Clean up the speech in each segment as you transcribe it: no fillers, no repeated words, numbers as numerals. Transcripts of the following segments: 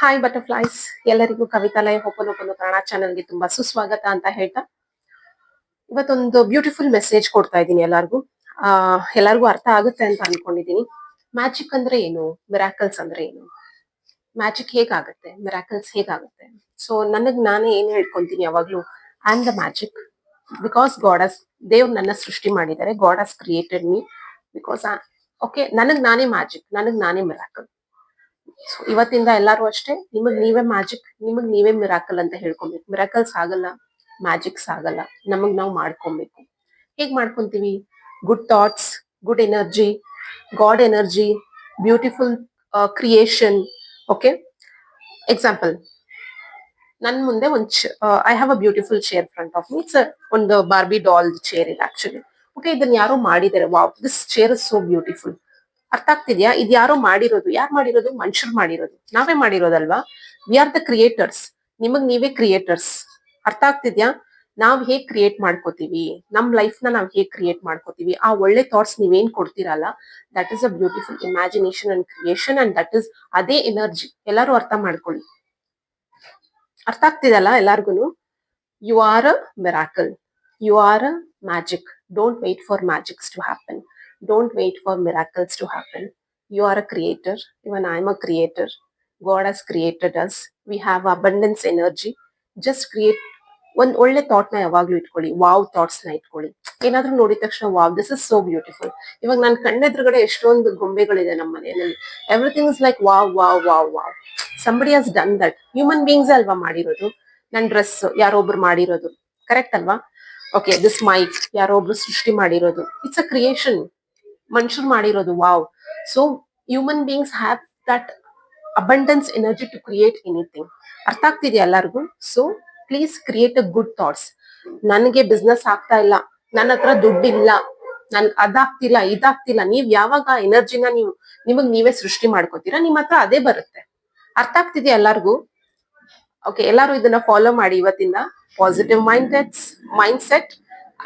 Hi butterflies, ಎಲ್ಲರಿಗೂ ಕವಿತಾಲಯ ಹೋಪನೋಪನು ಕನ್ನಡ ಚಾನಲ್ಗೆ ತುಂಬಾ ಸುಸ್ವಾಗತ ಅಂತ ಹೇಳ್ತಾ ಇವತ್ತೊಂದು ಬ್ಯೂಟಿಫುಲ್ ಮೆಸೇಜ್ ಕೊಡ್ತಾ ಇದ್ದೀನಿ ಎಲ್ಲರಿಗೂ. ಎಲ್ಲರಿಗೂ ಅರ್ಥ ಆಗುತ್ತೆ ಅಂತ ಅನ್ಕೊಂಡಿದೀನಿ. ಮ್ಯಾಜಿಕ್ ಅಂದ್ರೆ ಏನು, ಮಿರಾಕಲ್ಸ್ ಅಂದ್ರೆ ಏನು, ಮ್ಯಾಜಿಕ್ ಹೇಗಾಗುತ್ತೆ, ಮಿರಾಕಲ್ಸ್ ಹೇಗಾಗುತ್ತೆ. ಸೊ ನಾನೇ ಏನ್ ಹೇಳ್ಕೊಂತೀನಿ ಯಾವಾಗ್ಲೂ, I am the magic because ದೇವ್ರು ನನ್ನ ಸೃಷ್ಟಿ ಮಾಡಿದ್ದಾರೆ. ಗಾಡ್ ಹಸ್ ಕ್ರಿಯೇಟೆಡ್ ಮೀ ಬಿಕಾಸ್ ಓಕೆ, ನಾನೇ ಮ್ಯಾಜಿಕ್, ನಾನೇ ಮಿರಾಕಲ್. ಇವತ್ತಿಂದ ಎಲ್ಲಾರು ಅಷ್ಟೇ, ನಿಮಗ್ ನೀವೇ ಮ್ಯಾಜಿಕ್, ನಿಮಗ್ ನೀವೇ ಮಿರಾಕಲ್ ಅಂತ ಹೇಳ್ಕೊಬೇಕು. ಮಿರಾಕಲ್ಸ್ ಆಗಲ್ಲ, ಮ್ಯಾಜಿಕ್ಸ್ ಆಗಲ್ಲ, ನಮಗ್ ನಾವು ಮಾಡ್ಕೊಬೇಕು. ಹೇಗ್ ಮಾಡ್ಕೊಂತೀವಿ? Good thoughts, good energy, god energy, beautiful creation. Okay, example, ನನ್ ಮುಂದೆ I have a beautiful chair front of me. It's ಒಂದು ಬಾರ್ಬಿ ಡಾಲ್ ಚೇರ್ ಇದೆ ಆಕ್ಚುಲಿ. ಓಕೆ, ಇದನ್ನ ಯಾರೋ ಮಾಡಿದ್ದಾರೆ. Wow, this chair is so beautiful. ಅರ್ಥ ಆಗ್ತಿದ್ಯಾ? ಇದು ಯಾರೋ ಮಾಡಿರೋದು. ಯಾರು ಮಾಡಿರೋದು? ಮನುಷ್ಯರು ಮಾಡಿರೋದು, ನಾವೇ ಮಾಡಿರೋದಲ್ವಾ. We are the creators. ನಿಮಗ್ ನೀವೇ ಕ್ರಿಯೇಟರ್ಸ್. ಅರ್ಥ ಆಗ್ತಿದ್ಯಾ? ನಾವ್ ಹೇಗ್ ಕ್ರಿಯೇಟ್ ಮಾಡ್ಕೋತೀವಿ, ನಮ್ ಲೈಫ್ ನ ನಾವ್ ಹೇಗ್ ಕ್ರಿಯೇಟ್ ಮಾಡ್ಕೋತೀವಿ, ಆ ಒಳ್ಳೆ ಥಾಟ್ಸ್ ನೀವೇನ್ ಕೊಡ್ತೀರಲ್ಲ, that is a beautiful imagination and creation, and that is ಅದೇ ಎನರ್ಜಿ. ಎಲ್ಲರೂ ಅರ್ಥ ಮಾಡ್ಕೊಳ್ಳಿ. ಅರ್ಥ ಆಗ್ತಿದಲ್ಲ ಎಲ್ಲಾರ್ಗುನು? You are a miracle, you are a magic. Don't wait for magics to happen. Don't wait for miracles to happen. You are a creator. Even I am a creator. God has created us. We have abundance energy. Just create ಒಂದ್ ಒಳ್ಳೆ thought ನ ಯಾವಾಗ್ಲೂ ಇಟ್ಕೊಳ್ಳಿ. Wow thoughts ನ ಇಟ್ಕೊಳ್ಳಿ. ಏನಾದ್ರೂ ನೋಡಿದ ತಕ್ಷಣ wow, this is so beautiful. ಇವಾಗ ನನ್ ಕಣ್ಣೆದುರುಗಡೆ ಎಷ್ಟೊಂದು ಗೊಂಬೆಗಳಿದೆ ನಮ್ಮ ಮನೆಯಲ್ಲಿ. Everything is like wow wow wow wow. Somebody has done that. Human beings ಅಲ್ವಾ ಮಾಡಿರೋದು. ನನ್ ಡ್ರೆಸ್ ಯಾರೊಬ್ರು ಮಾಡಿರೋದು, ಕರೆಕ್ಟ್ ಅಲ್ವಾ? ಓಕೆ, ದಿಸ್ ಮೈಕ್ ಯಾರೊಬ್ರು ಸೃಷ್ಟಿ ಮಾಡಿರೋದು. ಇಟ್ಸ್ ಅ ಕ್ರಿಯೇಷನ್, ಮನುಷ್ಯರು ಮಾಡಿರೋದು. Wow. So human beings have that abundance energy to create anything. ಅರ್ಥ ಆಗ್ತಿದೆಯಾ ಎಲ್ಲರಿಗೂ? So please create a good thoughts. ನನಗೆ ಬಿಸ್ನೆಸ್ ಆಗ್ತಾ ಇಲ್ಲ, ನನ್ನ ಹತ್ರ ದುಡ್ಡಿಲ್ಲ, ನನ್ ಅದಾಗ್ತಿಲ್ಲ, ಇದಾಗ್ತಿಲ್ಲ. ನೀವ್ ಯಾವಾಗ ಎನರ್ಜಿನ ನಿಮಗ್ ನೀವೇ ಸೃಷ್ಟಿ ಮಾಡ್ಕೋತೀರಾ, ನಿಮ್ ಹತ್ರ ಅದೇ ಬರುತ್ತೆ. ಅರ್ಥ ಆಗ್ತಿದೆಯಾ ಎಲ್ಲರಿಗೂ? ಓಕೆ, ಎಲ್ಲಾರು ಇದನ್ನ ಫಾಲೋ ಮಾಡಿ ಇವತ್ತಿಂದ. ಪಾಸಿಟಿವ್ ಮೈಂಡ್ ಸೆಟ್,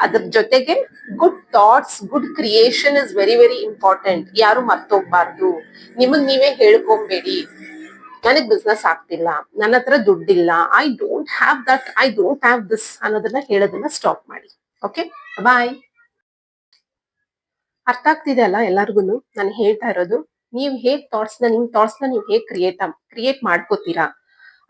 ಅದ್ರ ಜೊತೆಗೆ good thoughts, good creation is very very important. ಯಾರು ಮರ್ತೋಗ್ಬಾರ್ದು. ನಿಮಗ್ ನೀವೇ ಹೇಳ್ಕೊಂಬೇಡಿ, ನನಗ್ ಬಿಸ್ನೆಸ್ ಆಗ್ತಿಲ್ಲ, ನನ್ನ ಹತ್ರ ದುಡ್ಡಿಲ್ಲ, ಐ ಡೋಂಟ್ ಹ್ಯಾವ್ ದಿಸ್ ಅನ್ನೋದನ್ನ ಹೇಳೋದನ್ನ ಸ್ಟಾಪ್ ಮಾಡಿ. ಓಕೆ, ಬಾಯ್. ಅರ್ಥ ಆಗ್ತಿದೆ ಅಲ್ಲ ಎಲ್ಲಾರ್ಗುನು ನಾನು ಹೇಳ್ತಾ ಇರೋದು? ನೀವ್ ಹೇಗ್ ನಿಮ್ ಥಾಟ್ಸ್ ನ ನೀವ್ ಹೇಗ್ ಕ್ರಿಯೇಟ್ ಮಾಡ್ಕೋತೀರಾ,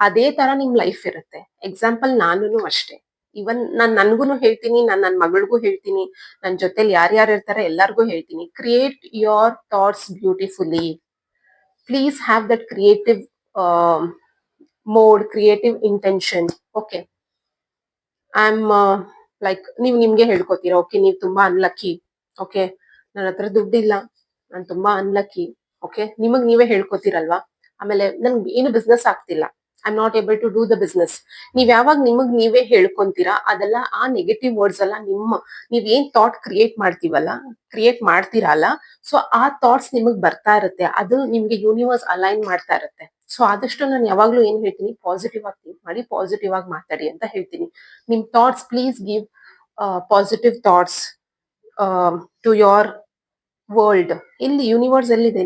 ಅದೇ ತರ ನಿಮ್ ಲೈಫ್ ಇರುತ್ತೆ. ಎಕ್ಸಾಂಪಲ್, ನಾನು ಅಷ್ಟೇ. ಇವನ್ ನನ್ಗುನು ಹೇಳ್ತೀನಿ, ನನ್ ಮಗಳಿಗೂ ಹೇಳ್ತೀನಿ, ನನ್ ಜೊತೆಲಿ ಯಾರ್ಯಾರು ಇರ್ತಾರೆ ಎಲ್ಲಾರ್ಗೂ ಹೇಳ್ತೀನಿ, create your thoughts beautifully. Please have that creative mode, creative intention. Okay, I am like, ನೀವ್ ನಿಮ್ಗೆ ಹೇಳ್ಕೊತೀರಾ, ಓಕೆ ನೀವ್ ತುಂಬಾ ಅನ್ಲಕ್ಕಿ, ಓಕೆ ನನ್ನ ಹತ್ರ ದುಡ್ಡಿಲ್ಲ, ನಾನ್ ತುಂಬಾ ಅನ್ಲಕ್ಕಿ. ಓಕೆ, ನಿಮಗ್ ನೀವೇ ಹೇಳ್ಕೊತೀರಲ್ವಾ. ಆಮೇಲೆ ನನ್ಗೆ ಏನು ಬಿಸ್ನೆಸ್ ಆಗ್ತಿಲ್ಲ, I am not able to do the business. ನೀವ್ ಯಾವಾಗ ನಿಮಗ್ ನೀವೇ ಹೇಳ್ಕೊಂತೀರಾ, ಅದೆಲ್ಲ ಆ ನೆಗೆಟಿವ್ ವರ್ಡ್ಸ್ ಎಲ್ಲ ನೀವ್ ಏನ್ ಥಾಟ್ ಕ್ರಿಯೇಟ್ ಮಾಡ್ತೀರಲ್ಲ, ಸೊ ಆ ಥಾಟ್ಸ್ ನಿಮಗ್ ಬರ್ತಾ ಇರುತ್ತೆ. ಅದು ನಿಮ್ಗೆ ಯೂನಿವರ್ಸ್ ಅಲೈನ್ ಮಾಡ್ತಾ ಇರುತ್ತೆ. ಸೊ ಆದಷ್ಟು ನಾನು ಯಾವಾಗ್ಲೂ ಏನ್ ಹೇಳ್ತೀನಿ, ಪಾಸಿಟಿವ್ ಆಗಿ ಥಿಂಕ್ ಮಾಡಿ, ಪಾಸಿಟಿವ್ ಆಗಿ ಮಾತಾಡಿ ಅಂತ ಹೇಳ್ತೀನಿ. ನಿಮ್ thoughts, please give positive thoughts to your world. ಇಲ್ಲಿ ಯೂನಿವರ್ಸ್ ಎಲ್ಲಿದೆ?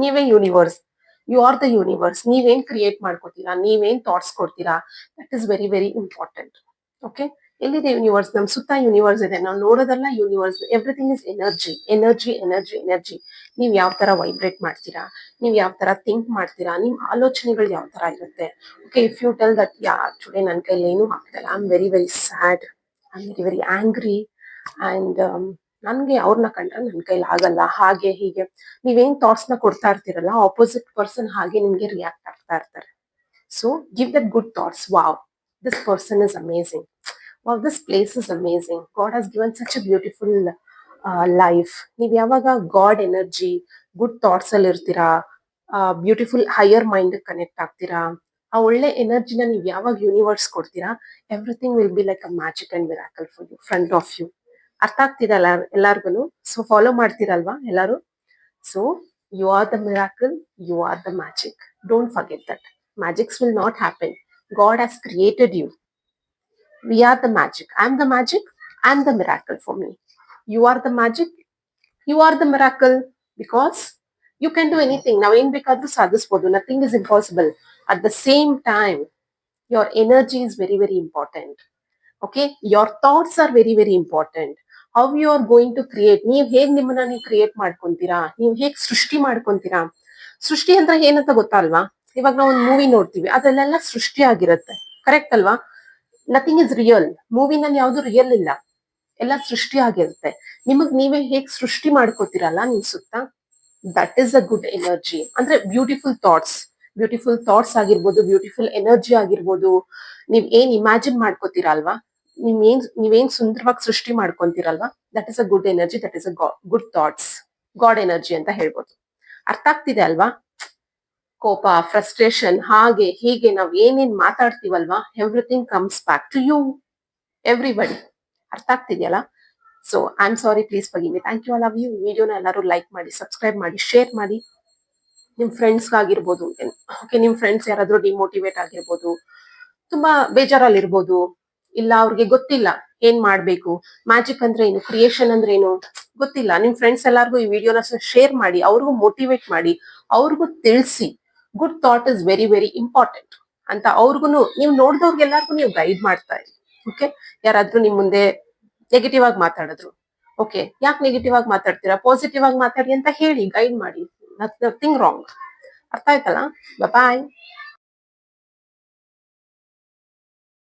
ನೀವೇ universe. You are the universe. ನೀವೇನ್ ಕ್ರಿಯೇಟ್ ಮಾಡ್ಕೊತೀರಾ, ನೀವೇನ್ ಥಾಟ್ಸ್ ಕೊಡ್ತೀರಾ, that is very very important. Okay, ಎಲ್ಲಿದೆ ಯೂನಿವರ್ಸ್? ನಮ್ ಸುತ್ತ ಯೂನಿವರ್ಸ್ ಇದೆ, ನಾವು ನೋಡೋದಲ್ಲ universe. Everything is energy, energy, energy, energy. ನೀವ್ ಯಾವ ತರ ವೈಬ್ರೇಟ್ ಮಾಡ್ತೀರಾ, ನೀವ್ ಯಾವ ತರ ಥಿಂಕ್ ಮಾಡ್ತೀರಾ, ನಿಮ್ ಆಲೋಚನೆಗಳು ಯಾವ ತರ ಇರುತ್ತೆ. Okay, if you tell that today ನನ್ ಕೈಲಿ ಏನೂ ಆಗ್ತಿಲ್ಲ, I am very very sad, I am very very angry, and ನನ್ಗೆ ಅವ್ರನ್ನ ಕಂಡ್ರೆ ನನ್ ಕೈಲಿ ಆಗಲ್ಲ, ಹಾಗೆ ಹೀಗೆ ನೀವೇನ್ ಥಾಟ್ಸ್ ನ ಕೊಡ್ತಾ ಇರ್ತೀರಲ್ಲ, ಆಪೋಸಿಟ್ ಪರ್ಸನ್ ಹಾಗೆ ನಿಮ್ಗೆ ರಿಯಾಕ್ಟ್ ಆಗ್ತಾ ಇರ್ತಾರೆ. So give that good thoughts. Wow, this person is amazing. Wow, this place is amazing. God ಹಸ್ given such a beautiful life. ನೀವ್ ಯಾವಾಗ ಗಾಡ್ ಎನರ್ಜಿ, ಗುಡ್ ಥಾಟ್ಸ್ ಅಲ್ಲಿ ಇರ್ತೀರಾ, ಬ್ಯೂಟಿಫುಲ್ ಹೈಯರ್ ಮೈಂಡ್ ಕನೆಕ್ಟ್ ಆಗ್ತೀರಾ, ಆ ಒಳ್ಳೆ ಎನರ್ಜಿನ ನೀವ್ ಯಾವಾಗ ಯೂನಿವರ್ಸ್ ಕೊಡ್ತೀರಾ, everything will be like a magic and miracle for you, front of you. ಅರ್ಥ ಆಗ್ತಿದಲ್ಲ ಎಲ್ಲಾರ್ಗು? ಸೊ ಫಾಲೋ ಮಾಡ್ತೀರಲ್ವಾ ಎಲ್ಲಾರು? So you are the miracle, you are the magic. Don't forget that. Magics will not happen. God has created you. We are the magic. I am the magic, I am the miracle for me. You are the magic, you are the miracle, because you can do anything. ನಾವ್ ಏನ್ ಬೇಕಾದ್ರೂ ಸಾಧಿಸ್ಬೋದು. Nothing is impossible. At the same time, your energy is very, very important. Okay, your thoughts are very, very important. How you are going to create, ನೀವು ಹೇಗ್ ನಿಮ್ಮನ್ನ ನೀವು create ಮಾಡ್ಕೊಂತೀರಾ, ನೀವು ಹೇಗ್ ಸೃಷ್ಟಿ ಮಾಡ್ಕೊಂತೀರಾ. ಸೃಷ್ಟಿ ಅಂದ್ರೆ ಏನಂತ ಗೊತ್ತಲ್ವಾ? ಇವಾಗ ನಾವು ಒಂದು ಮೂವಿ ನೋಡ್ತೀವಿ, ಅದ್ರಲ್ಲೆಲ್ಲ ಸೃಷ್ಟಿ ಆಗಿರುತ್ತೆ, ಕರೆಕ್ಟ್ ಅಲ್ವಾ? Nothing is real. ಮೂವಿನಲ್ಲಿ ಯಾವ್ದು ರಿಯಲ್ ಇಲ್ಲ, ಎಲ್ಲ ಸೃಷ್ಟಿ ಆಗಿರುತ್ತೆ. ನಿಮಗ್ ನೀವೇ ಹೇಗ್ ಸೃಷ್ಟಿ ಮಾಡ್ಕೋತೀರಲ್ಲ ನಿಮ್ ಸುತ್ತ, that is a good energy. ಅಂದ್ರೆ ಬ್ಯೂಟಿಫುಲ್ ಥಾಟ್ಸ್ ಆಗಿರ್ಬೋದು, ಬ್ಯೂಟಿಫುಲ್ ಎನರ್ಜಿ ಆಗಿರ್ಬೋದು. ನೀವ್ ಏನ್ ಇಮ್ಯಾಜಿನ್ ಮಾಡ್ಕೋತೀರಲ್ವಾ, ನೀವೇನ್ ಸುಂದರವಾಗಿ ಸೃಷ್ಟಿ ಮಾಡ್ಕೊಂತೀರಲ್ವಾ, that is a good energy, that is a good thoughts, god energy ಅಂತ ಹೇಳ್ಬೋದು. ಅರ್ಥ ಆಗ್ತಿದೆ ಅಲ್ವಾ? ಕೋಪ, ಫ್ರಸ್ಟ್ರೇಷನ್, ಹಾಗೆ ಹೀಗೆ ನಾವ್ ಏನೇನ್ ಮಾತಾಡ್ತೀವಲ್ವಾ, everything comes back to you, everybody. ಅರ್ಥ ಆಗ್ತಿದೆಯಲ್ಲ? So I am sorry, please forgive me. Thank you, I love you. ವಿಡಿಯೋನ ಎಲ್ಲರೂ ಲೈಕ್ ಮಾಡಿ, ಸಬ್ಸ್ಕ್ರೈಬ್ ಮಾಡಿ, ಶೇರ್ ಮಾಡಿ. ನಿಮ್ ಫ್ರೆಂಡ್ಸ್ ಆಗಿರ್ಬೋದು, ಓಕೆ, ನಿಮ್ ಫ್ರೆಂಡ್ಸ್ ಯಾರಾದ್ರೂ ಡಿಮೋಟಿವೇಟ್ ಆಗಿರ್ಬೋದು, ತುಂಬಾ ಬೇಜಾರಲ್ಲಿ ಇರ್ಬೋದು, ಇಲ್ಲ ಅವ್ರಿಗೆ ಗೊತ್ತಿಲ್ಲ ಏನ್ ಮಾಡ್ಬೇಕು, ಮ್ಯಾಜಿಕ್ ಅಂದ್ರೆ ಏನು, ಕ್ರಿಯೇಷನ್ ಅಂದ್ರೆ ಏನು ಗೊತ್ತಿಲ್ಲ. ನಿಮ್ ಫ್ರೆಂಡ್ಸ್ ಎಲ್ಲಾರ್ಗು ಈ ವಿಡಿಯೋನ ಶೇರ್ ಮಾಡಿ, ಅವ್ರಿಗೂ ಮೋಟಿವೇಟ್ ಮಾಡಿ, ಅವ್ರಿಗೂ ತಿಳಿಸಿ good thought is very, very important ಅಂತ. ಅವ್ರಿಗೂ ನೀವು ನೋಡಿದವ್ರಿಗೆಲ್ಲಾರ್ಗು ನೀವು ಗೈಡ್ ಮಾಡ್ತಾ ಇರಿ. ಓಕೆ, ಯಾರಾದ್ರೂ ನಿಮ್ ಮುಂದೆ ನೆಗೆಟಿವ್ ಆಗಿ ಮಾತಾಡಿದ್ರು, ಓಕೆ, ಯಾಕೆ ನೆಗೆಟಿವ್ ಆಗಿ ಮಾತಾಡ್ತೀರಾ, ಪಾಸಿಟಿವ್ ಆಗಿ ಮಾತಾಡಿ ಅಂತ ಹೇಳಿ, ಗೈಡ್ ಮಾಡಿ. Nothing wrong. ಅರ್ಥ ಆಯ್ತಲ್ಲ? ಬಾಯ್.